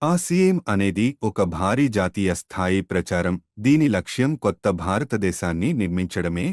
ఆసిఏం అనేది ఒక భారీ జాతీయ స్థాయి ప్రచారం. దీని లక్ష్యం కొత్త భారతదేశాన్ని నిర్మించడమే.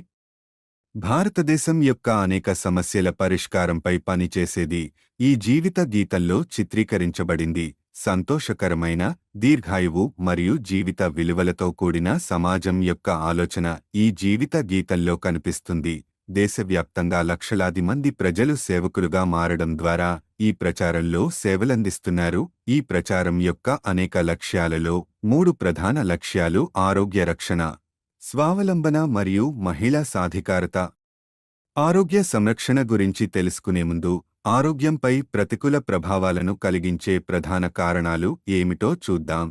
భారతదేశం యొక్క అనేక సమస్యల పరిష్కారంపై పనిచేసేది ఈ జీవిత గీతంలో చిత్రీకరించబడింది. సంతోషకరమైన, దీర్ఘాయువు మరియు జీవిత విలువలతో కూడిన సమాజం యొక్క ఆలోచన ఈ జీవిత గీతంలో కనిపిస్తుంది. దేశవ్యాప్తంగా లక్షలాది మంది ప్రజలు సేవకులుగా మారడం ద్వారా ఈ ప్రచారంలో సేవలందిస్తున్నారు. ఈ ప్రచారం యొక్క అనేక లక్ష్యాలలో 3 ప్రధాన లక్ష్యాలు ఆరోగ్య రక్షణ, స్వావలంబన మరియు మహిళా సాధికారత. ఆరోగ్య సంరక్షణ గురించి తెలుసుకునే ముందు ఆరోగ్యంపై ప్రతికూల ప్రభావాలను కలిగించే ప్రధాన కారణాలు ఏమిటో చూద్దాం.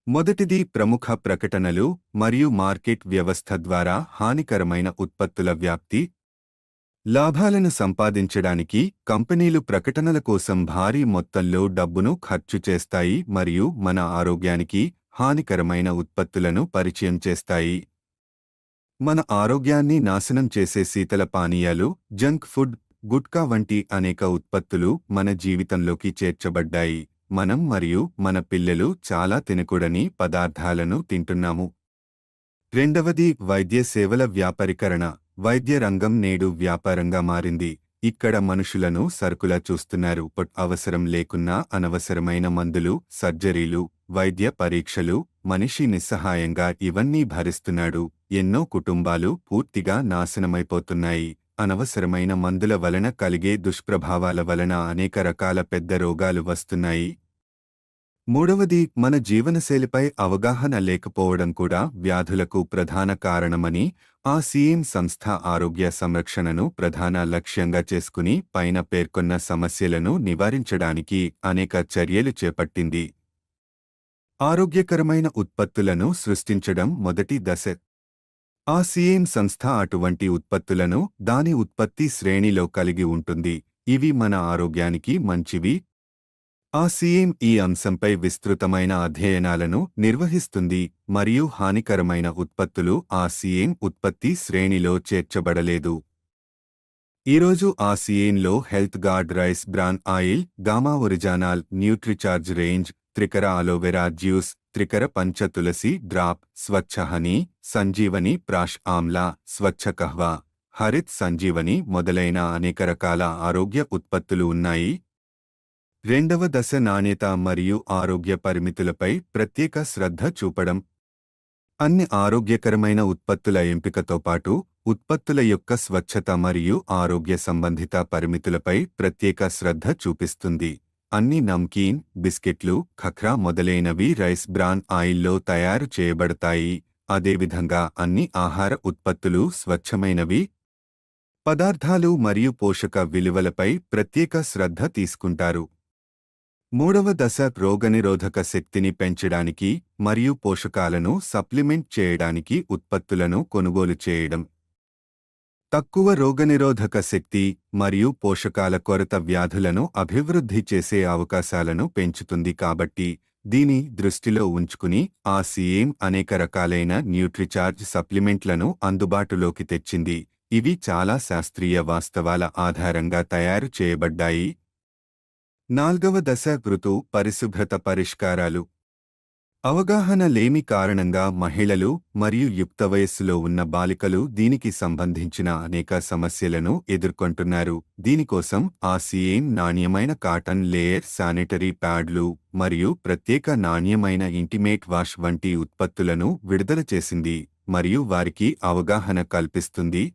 మొదటిది ప్రముఖ ప్రకటనలు మరియు మార్కెట్ వ్యవస్థ ద్వారా హానికరమైన ఉత్పత్తుల వ్యాప్తి. లాభాలను సంపాదించడానికి కంపెనీలు ప్రకటనల కోసం భారీ మొత్తంలో డబ్బును ఖర్చు చేస్తాయి మరియు మన ఆరోగ్యానికి హానికరమైన ఉత్పత్తులను పరిచయం చేస్తాయి. మన ఆరోగ్యాన్ని నాశనం చేసే శీతల పానీయాలు, జంక్ ఫుడ్, గుట్కా వంటి అనేక ఉత్పత్తులు మన జీవితంలోకి చేర్చబడ్డాయి. మనం మరియు మన పిల్లలు చాలా తినకూడని పదార్థాలను తింటున్నాము. రెండవది వైద్య సేవల వ్యాపారీకరణ. వైద్య రంగం నేడు వ్యాపారంగా మారింది. ఇక్కడ మనుషులను సరుకులా చూస్తున్నారు. అవసరం లేకున్నా అనవసరమైన మందులు, సర్జరీలు, వైద్య పరీక్షలు, మనిషి నిస్సహాయంగా ఇవన్నీ భరిస్తున్నాడు. ఎన్నో కుటుంబాలు పూర్తిగా నాశనమైపోతున్నాయి. అనవసరమైన మందుల వలన కలిగే దుష్ప్రభావాల వలన అనేక రకాల పెద్ద రోగాలు వస్తున్నాయి. మూడవది మన జీవనశైలిపై అవగాహన లేకపోవడం కూడా వ్యాధులకు ప్రధాన కారణమని ఆసిఏం సంస్థ ఆరోగ్య సంరక్షణను ప్రధాన లక్ష్యంగా చేసుకుని పైన పేర్కొన్న సమస్యలను నివారించడానికి అనేక చర్యలు చేపట్టింది. ఆరోగ్యకరమైన ఉత్పత్తులను సృష్టించడం మొదటి దశ. ఆసిఏం సంస్థ అటువంటి ఉత్పత్తులను దాని ఉత్పత్తి శ్రేణిలో కలిగి ఉంటుంది. ఇవి మన ఆరోగ్యానికి మంచివి. ఆసిఏం ఈ అంశంపై విస్తృతమైన అధ్యయనాలను నిర్వహిస్తుంది మరియు హానికరమైన ఉత్పత్తులు ఆసిఏం ఉత్పత్తి శ్రేణిలో చేర్చబడలేదు. ఈరోజు ఆసిఏంలో health guard rice bran oil, gamma original nutricharge range, Trikara aloe vera juice, Trikara Pancha Tulsi drop, Swachh honey, Sanjeevani Prash Amla, Swachh Kahwa, Harit Sanjeevani మొదలైన అనేక రకాల ఆరోగ్య ఉత్పత్తులు ఉన్నాయి. రెండవ దశ నాణ్యత మరియు ఆరోగ్య పరిమితులపై ప్రత్యేక శ్రద్ధ చూపడం. అన్ని ఆరోగ్యకరమైన ఉత్పత్తుల ఎంపికతో పాటు ఉత్పత్తుల యొక్క స్వచ్ఛత మరియు ఆరోగ్య సంబంధిత పరిమితులపై ప్రత్యేక శ్రద్ధ చూపిస్తుంది. అన్ని నమ్కీన్, బిస్కెట్లు, ఖఖ్రా మొదలైనవి రైస్ బ్రాన్ ఆయిల్లో తయారు చేయబడతాయి. అదేవిధంగా అన్ని ఆహార ఉత్పత్తులు స్వచ్ఛమైనవి. పదార్థాలు మరియు పోషక విలువలపై ప్రత్యేక శ్రద్ధ తీసుకుంటారు. మూడవ దశ రోగనిరోధక శక్తిని పెంచడానికి మరియు పోషకాలను సప్లిమెంట్ చేయడానికి ఉత్పత్తులను కొనుగోలు చేయడం. తక్కువ రోగనిరోధక శక్తి మరియు పోషకాల కొరత వ్యాధులను అభివృద్ధి చేసే అవకాశాలను పెంచుతుంది. కాబట్టి దీని దృష్టిలో ఉంచుకుని ఆసిఏం అనేక రకాలైన న్యూట్రిచార్జ్ సప్లిమెంట్లను అందుబాటులోకి తెచ్చింది. ఇవి చాలా శాస్త్రీయ వాస్తవాల ఆధారంగా తయారు చేయబడ్డాయి. నాల్గవ దశ పరిశుభ్రత పరిష్కారాలు. అవగాహన లేమి కారణంగా మహిళలు మరియు యుక్త వయస్సులో ఉన్న బాలికలు దీనికి సంబంధించిన అనేక సమస్యలను ఎదుర్కొంటున్నారు. దీనికోసం ఆసిఏం నాణ్యమైన కాటన్ లేయర్ శానిటరీ ప్యాడ్లు మరియు ప్రత్యేక నాణ్యమైన ఇంటిమేట్ వాష్ వంటి ఉత్పత్తులను విడుదల చేసింది మరియు వారికి అవగాహన కల్పిస్తుంది.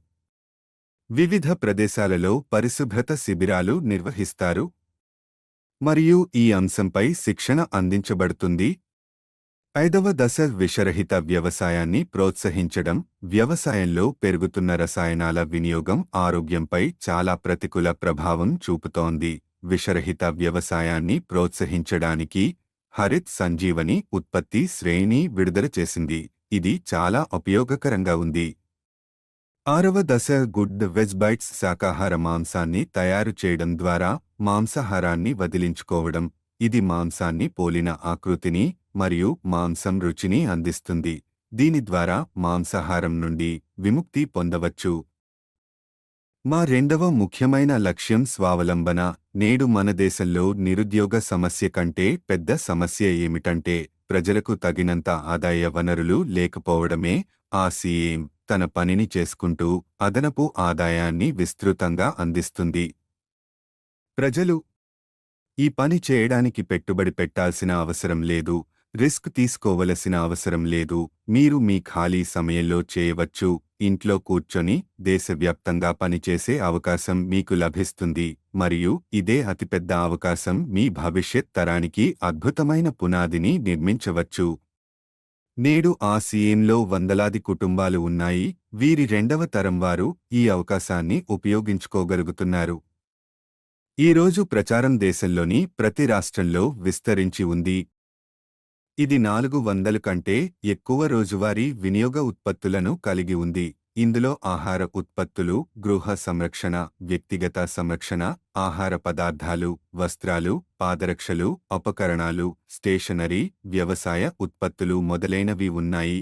వివిధ ప్రదేశాలలో పరిశుభ్రత శిబిరాలు నిర్వహిస్తారు మరియు ఈ అంశంపై శిక్షణ అందించబడుతుంది. ఐదవ దశ విషరహిత వ్యవసాయాన్ని ప్రోత్సహించడం. వ్యవసాయంలో పెరుగుతున్న రసాయనాల వినియోగం ఆరోగ్యంపై చాలా ప్రతికూల ప్రభావం చూపుతోంది. విషరహిత వ్యవసాయాన్ని ప్రోత్సహించడానికి హరిత్ సంజీవని ఉత్పత్తి శ్రేణి విడుదల చేసింది. ఇది చాలా ఉపయోగకరంగా ఉంది. ఆరవ దశ గుడ్ వెజ్ బైట్స్ శాకాహార మాంసాన్ని తయారు చేయడం ద్వారా మాంసాహారాన్ని వదిలించుకోవడం. ఇది మాంసాన్ని పోలిన ఆకృతిని మరియు మాంసం రుచిని అందిస్తుంది. దీని ద్వారా మాంసాహారం నుండి విముక్తి పొందవచ్చు. మా రెండవ ముఖ్యమైన లక్ష్యం స్వావలంబన. నేడు మన దేశంలో నిరుద్యోగ సమస్య కంటే పెద్ద సమస్య ఏమిటంటే ప్రజలకు తగినంత ఆదాయ వనరులు లేకపోవడమే. ఆ సీఎం తన పనిని చేసుకుంటూ అదనపు ఆదాయాన్ని విస్తృతంగా అందిస్తుంది. ప్రజలు ఈ పని చేయడానికి పెట్టుబడి పెట్టాల్సిన అవసరం లేదు, రిస్క్ తీసుకోవలసిన అవసరం లేదు. మీరు మీ ఖాళీ సమయంలో చేయవచ్చు. ఇంట్లో కూర్చొని దేశవ్యాప్తంగా పనిచేసే అవకాశం మీకు లభిస్తుంది. మరియు ఇదే అతిపెద్ద అవకాశం. మీ భవిష్యత్ తరానికి అద్భుతమైన పునాదిని నిర్మించవచ్చు. నేడు ఆ సీఎంలో వందలాది కుటుంబాలు ఉన్నాయి. వీరి రెండవ తరం వారు ఈ అవకాశాన్ని ఉపయోగించుకోగలుగుతున్నారు. ఈరోజు ప్రచారం దేశంలోని ప్రతి రాష్ట్రంలో విస్తరించి ఉంది. ఇది 400 కంటే ఎక్కువ రోజువారీ వినియోగ ఉత్పత్తులను కలిగి ఉంది. ఇందులో ఆహార ఉత్పత్తులు, గృహ సంరక్షణ, వ్యక్తిగత సంరక్షణ, ఆహార పదార్థాలు, వస్త్రాలు, పాదరక్షలు, ఉపకరణాలు, స్టేషనరీ, వ్యవసాయ ఉత్పత్తులు మొదలైనవి ఉన్నాయి.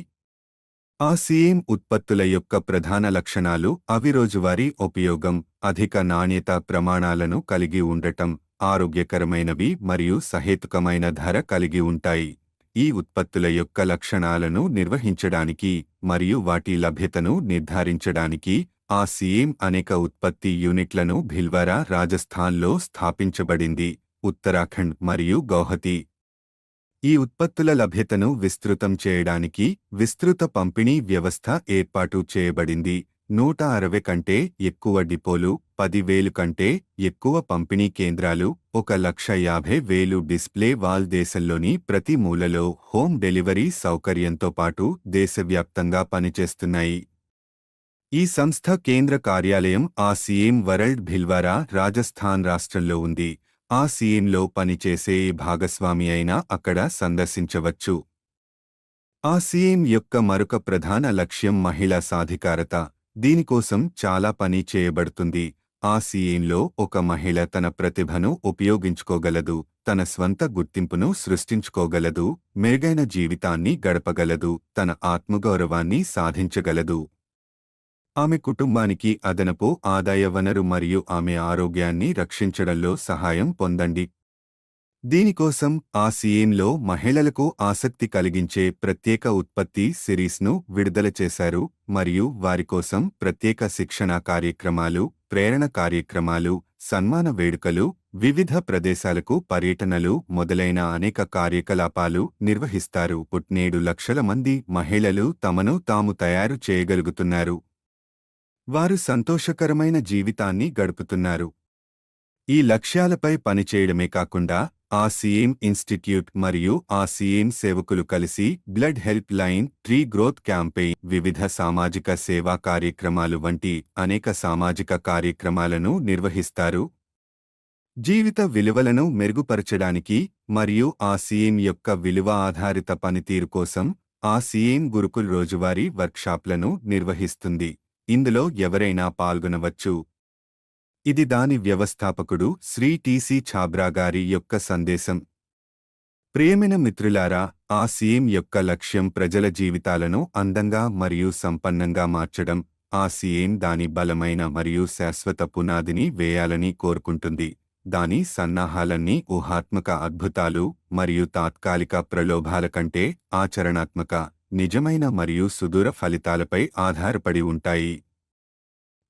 ఆ సీఎం ఉత్పత్తుల యొక్క ప్రధాన లక్షణాలు అవి రోజువారీ ఉపయోగం, అధిక నాణ్యత ప్రమాణాలను కలిగి ఉండటం, ఆరోగ్యకరమైనవి మరియు సహేతుకమైన ధర కలిగి ఉంటాయి. ఈ ఉత్పత్తుల యొక్క లక్షణాలను నిర్వహించడానికి మరియు వాటి లభ్యతను నిర్ధారించడానికి ఆ సీఎం అనేక ఉత్పత్తి యూనిట్లను భిల్వారా, రాజస్థాన్లో స్థాపించబడింది. ఉత్తరాఖండ్ మరియు గౌహతి ఈ ఉత్పత్తుల లభ్యతను విస్తృతం చేయడానికి విస్తృత పంపిణీ వ్యవస్థ ఏర్పాటు చేయబడింది. 160 కంటే ఎక్కువ డిపోలు, 10,000 కంటే ఎక్కువ పంపిణీ కేంద్రాలు, 1,50,000 డిస్ప్లే వాల్ దేశంలోని ప్రతి మూలలో హోమ్ డెలివరీ సౌకర్యంతో పాటు దేశవ్యాప్తంగా పనిచేస్తున్నాయి. ఈ సంస్థ కేంద్ర కార్యాలయం ఆ సీఎం వరల్డ్ భిల్వారా, రాజస్థాన్ రాష్ట్రంలో ఉంది. ఆ సీఎంలో పనిచేసే ఏ భాగస్వామి అయినా అక్కడ సందర్శించవచ్చు. ఆ సీఎం యొక్క మరొక ప్రధాన లక్ష్యం మహిళా సాధికారత. దీనికోసం చాలా పని చేయబడుతుంది. ఆ సీఎంలో ఒక మహిళ తన ప్రతిభను ఉపయోగించుకోగలదు, తన స్వంత గుర్తింపును సృష్టించుకోగలదు, మెరుగైన జీవితాన్ని గడపగలదు, తన ఆత్మగౌరవాన్ని సాధించగలదు. ఆమె కుటుంబానికి అదనపు ఆదాయ వనరు మరియు ఆమె ఆరోగ్యాన్ని రక్షించడంలో సహాయం పొందండి. దీనికోసం ఆ సీఎంలో మహిళలకు ఆసక్తి కలిగించే ప్రత్యేక ఉత్పత్తి సిరీస్ను విడుదల చేశారు మరియు వారి కోసం ప్రత్యేక శిక్షణా కార్యక్రమాలు, ప్రేరణ కార్యక్రమాలు, సన్మాన వేడుకలు, వివిధ ప్రదేశాలకు పర్యటనలు మొదలైన అనేక కార్యకలాపాలు నిర్వహిస్తారు. 7 లక్షల మంది మహిళలు తమను తాము తయారు చేయగలుగుతున్నారు. వారు సంతోషకరమైన జీవితాన్ని గడుపుతున్నారు. ఈ లక్ష్యాలపై పనిచేయడమే కాకుండా ఆ సీఎం ఇన్స్టిట్యూట్ మరియు ఆ సీఎం సేవకులు కలిసి blood help line, tree growth campaign, వివిధ సామాజిక సేవా కార్యక్రమాలు వంటి అనేక సామాజిక కార్యక్రమాలను నిర్వహిస్తారు. జీవిత విలువలను మెరుగుపరచడానికి మరియు ఆ సీఎం యొక్క విలువ ఆధారిత పనితీరు కోసం ఆ సీఎం గురుకుల్ రోజువారీ వర్క్షాప్లను నిర్వహిస్తుంది. ఇందులో ఎవరైనా పాల్గొనవచ్చు. ఇది దాని వ్యవస్థాపకుడు శ్రీ టి.సి. ఛాబ్రా గారి యొక్క సందేశం. ప్రియమైన మిత్రులారా, ఆ సీఎం యొక్క లక్ష్యం ప్రజల జీవితాలను అందంగా మరియు సంపన్నంగా మార్చడం. ఆ సీఎం దాని బలమైన మరియు శాశ్వత పునాదిని వేయాలని కోరుకుంటుంది. దాని సన్నాహాలన్నీ ఊహాత్మక అద్భుతాలు మరియు తాత్కాలిక ప్రలోభాల కంటే ఆచరణాత్మక, నిజమైన మరియు సుదూర ఫలితాలపై ఆధారపడి ఉంటాయి.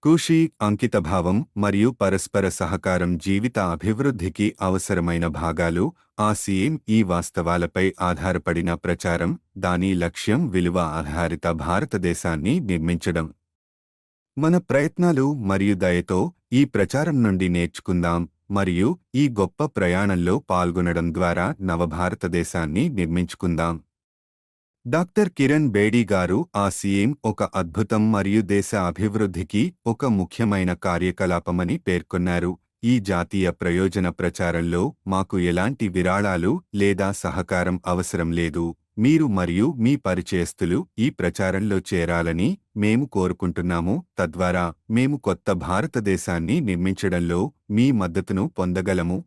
కృషి, అంకితభావం మరియు పరస్పర సహకారం జీవిత అభివృద్ధికి అవసరమైన భాగాలు. ఆ సీఎం ఈ వాస్తవాలపై ఆధారపడిన ప్రచారం. దాని లక్ష్యం విలువ ఆధారిత భారతదేశాన్ని నిర్మించడం. మన ప్రయత్నాలు మరియు దయతో ఈ ప్రచారం నుండి నేర్చుకుందాం మరియు ఈ గొప్ప ప్రయాణంలో పాల్గొనడం ద్వారా నవభారతదేశాన్ని నిర్మించుకుందాం. డాక్టర్ కిరణ్ బేడీ గారు ఆ సీఎం ఒక అద్భుతం మరియు దేశ అభివృద్ధికి ఒక ముఖ్యమైన కార్యకలాపమని పేర్కొన్నారు. ఈ జాతీయ ప్రయోజన ప్రచారంలో మాకు ఎలాంటి విరాళాలు లేదా సహకారం అవసరం లేదు. మీరు మరియు మీ పరిచయస్తులు ఈ ప్రచారంలో చేరాలని మేము కోరుకుంటున్నాము. తద్వారా మేము కొత్త భారతదేశాన్ని నిర్మించడంలో మీ మద్దతును పొందగలము.